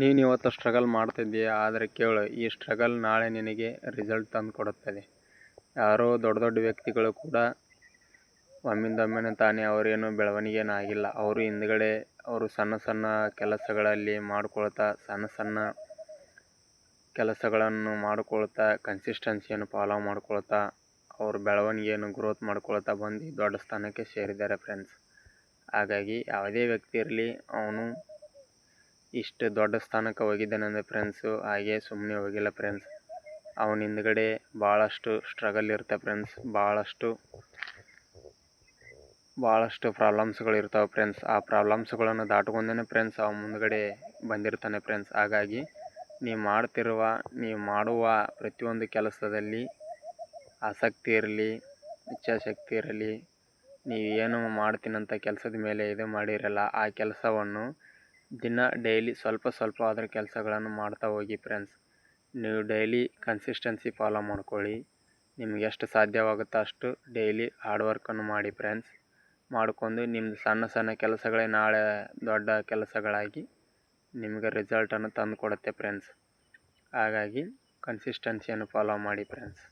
ನೀನು ಇವತ್ತು ಸ್ಟ್ರಗಲ್ ಮಾಡ್ತಿದ್ದೀಯ, ಆದರೆ ಕೇಳು, ಈ ಸ್ಟ್ರಗಲ್ ನಾಳೆ ನಿನಗೆ ರಿಸಲ್ಟ್ ತಂದು ಕೊಡುತ್ತದೆ. ಯಾರೋ ದೊಡ್ಡ ದೊಡ್ಡ ವ್ಯಕ್ತಿಗಳು ಕೂಡ ಒಮ್ಮಿಂದೊಮ್ಮೆನೇ ತಾನೇ ಅವರೇನು ಬೆಳವಣಿಗೆನೂ ಆಗಿಲ್ಲ. ಅವರು ಹಿಂದ್ಗಡೆ ಅವರು ಸಣ್ಣ ಸಣ್ಣ ಕೆಲಸಗಳಲ್ಲಿ ಮಾಡ್ಕೊಳ್ತಾ, ಸಣ್ಣ ಸಣ್ಣ ಕೆಲಸಗಳನ್ನು ಮಾಡ್ಕೊಳ್ತಾ, ಕನ್ಸಿಸ್ಟೆನ್ಸಿಯನ್ನು ಫಾಲೋ ಮಾಡ್ಕೊಳ್ತಾ, ಅವ್ರ ಬೆಳವಣಿಗೆಯನ್ನು ಗ್ರೋತ್ ಮಾಡ್ಕೊಳ್ತಾ ಬಂದು ದೊಡ್ಡ ಸ್ಥಾನಕ್ಕೆ ಸೇರಿದ್ದಾರೆ ಫ್ರೆಂಡ್ಸ್. ಹಾಗಾಗಿ ಯಾವುದೇ ವ್ಯಕ್ತಿ ಇರಲಿ, ಅವನು ಇಷ್ಟು ದೊಡ್ಡ ಸ್ಥಾನಕ್ಕೆ ಹೋಗಿದ್ದಾನೆಂದರೆ ಫ್ರೆಂಡ್ಸು ಹಾಗೆ ಸುಮ್ಮನೆ ಹೋಗಿಲ್ಲ ಫ್ರೆಂಡ್ಸ್. ಅವನ ಹಿಂದ್ಗಡೆ ಭಾಳಷ್ಟು ಸ್ಟ್ರಗಲ್ ಇರುತ್ತೆ ಫ್ರೆಂಡ್ಸ್. ಭಾಳಷ್ಟು ಪ್ರಾಬ್ಲಮ್ಸ್ಗಳು ಇರ್ತಾವೆ ಫ್ರೆಂಡ್ಸ್. ಆ ಪ್ರಾಬ್ಲಮ್ಸ್ಗಳನ್ನು ದಾಟ್ಕೊಂಡೇ ಫ್ರೆಂಡ್ಸ್ ಅವ ಮುಂದ್ಗಡೆ ಬಂದಿರ್ತಾನೆ ಫ್ರೆಂಡ್ಸ್. ಹಾಗಾಗಿ ನೀವು ಮಾಡುವ ಪ್ರತಿಯೊಂದು ಕೆಲಸದಲ್ಲಿ ಆಸಕ್ತಿ ಇರಲಿ, ಇಚ್ಛಾಶಕ್ತಿ ಇರಲಿ. ನೀವು ಏನು ಮಾಡ್ತೀನಂತ ಕೆಲಸದ ಮೇಲೆ ಇದು ಮಾಡಿರಲ್ಲ, ಆ ಕೆಲಸವನ್ನು ಡೈಲಿ ಸ್ವಲ್ಪ ಆದರೂ ಕೆಲಸಗಳನ್ನು ಮಾಡ್ತಾ ಹೋಗಿ ಫ್ರೆಂಡ್ಸ್. ನೀವು ಡೈಲಿ ಕನ್ಸಿಸ್ಟೆನ್ಸಿ ಫಾಲೋ ಮಾಡ್ಕೊಳ್ಳಿ. ನಿಮ್ಗೆ ಎಷ್ಟು ಸಾಧ್ಯವಾಗುತ್ತೋ ಅಷ್ಟು ಡೈಲಿ ಹಾರ್ಡ್ ವರ್ಕನ್ನು ಮಾಡಿ ಫ್ರೆಂಡ್ಸ್. ಮಾಡ್ಕೊಂಡು ನಿಮ್ಮದು ಸಣ್ಣ ಸಣ್ಣ ಕೆಲಸಗಳೇ ನಾಳೆ ದೊಡ್ಡ ಕೆಲಸಗಳಾಗಿ ನಿಮಗೆ ರಿಸಲ್ಟನ್ನು ತಂದು ಕೊಡುತ್ತೆ ಫ್ರೆಂಡ್ಸ್. ಹಾಗಾಗಿ ಕನ್ಸಿಸ್ಟೆನ್ಸಿಯನ್ನು ಫಾಲೋ ಮಾಡಿ ಫ್ರೆಂಡ್ಸ್.